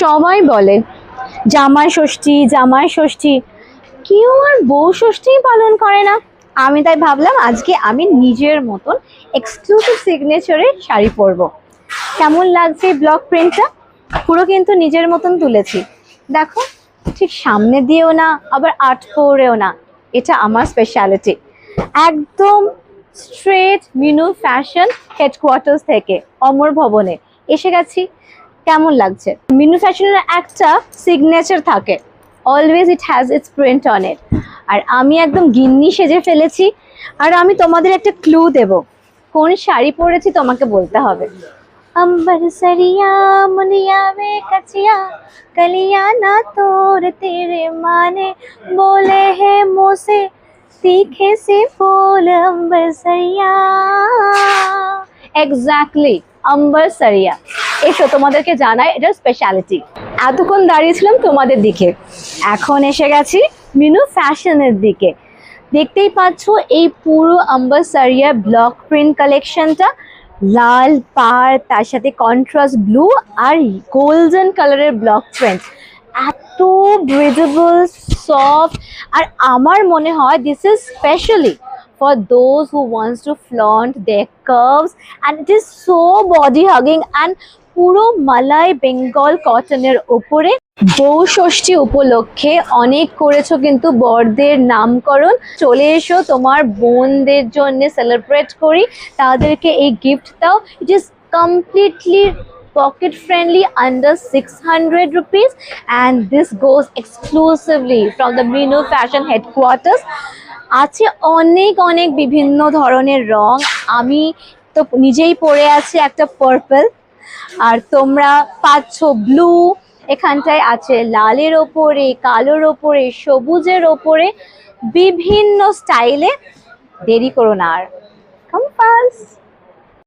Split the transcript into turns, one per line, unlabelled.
সবাই বলে জামাই ষষ্ঠী জামাই ষষ্ঠী, কেউ আর বউ ষষ্ঠী পালন করে না। আমি তাই ভাবলাম আজকে আমি নিজের মতন এক্সক্লুসিভ সিগনেচারের শাড়ি পরবো। কেমন লাগছে এই ব্লক প্রিন্টটা? পুরো কিন্তু নিজের মতন তুলেছি। দেখো, ঠিক সামনে দিয়েও না আবার আট পরেও না, এটা আমার স্পেশালিটি। একদম স্ট্রেট মিনু ফ্যাশন হেডকোয়ার্টার্স থেকে অমর ভবনে এসে গেছি। কেমন লাগছে? মিনু ফ্যাশনের একটা সিগনেচার থাকে, always it has its print on it. আর আমি একদম গিন্নি সেজে ফেলেছি। আর আমি তোমাদের একটা ক্লু দেব, কোন শাড়ি পরেছি তোমাকে বলতে হবে। अंबर सरिया मुनिया में कचिया कलिया ना तोड़ तेरे माने बोले है मुँह से तीखे से फूल अंबर सरिया। এক্স্যাক্টলি, আম্বার সারিয়া। এসো তোমাদেরকে জানাই এটার স্পেশালিটি। এতক্ষণ দাঁড়িয়েছিলাম তোমাদের দিকে, এখন এসে গেছি মিনু ফ্যাশনের দিকে। দেখতেই পাচ্ছ এই পুরো আম্বার সারিয়া ব্লক প্রিন্ট কালেকশনটা, লাল পাড়, তার সাথে কন্ট্রাস্ট ব্লু আর গোল্ডেন কালারের ব্লক প্রিন্ট, এত ব্রিজেবল, সফট। আর আমার মনে হয় this is specially for those who wants to flaunt their curves, and it is so body hugging and পুরো মালাই বেঙ্গল কটনের উপরে। বউ ষষ্ঠী উপলক্ষে অনেক করেছো কিন্তু বরদের নামকরণ। চলে এসো, তোমার বোনদের জন্য সেলিব্রেট করি, তাদেরকে এই গিফট দাও। It is completely pocket friendly under 600 rupees, and this goes exclusively from the Minu Fashion headquarters. আছে অনেক অনেক বিভিন্ন ধরনের রং। আমি তো নিজেই পরে আছি একটা পার্পল, আর তোমরা পাচ্ছ ব্লু। এখানটায় আছে লালের ওপরে, কালোর ওপরে, সবুজের ওপরে, বিভিন্ন স্টাইলে। দেরি করো না আর, কাম ফাস্ট।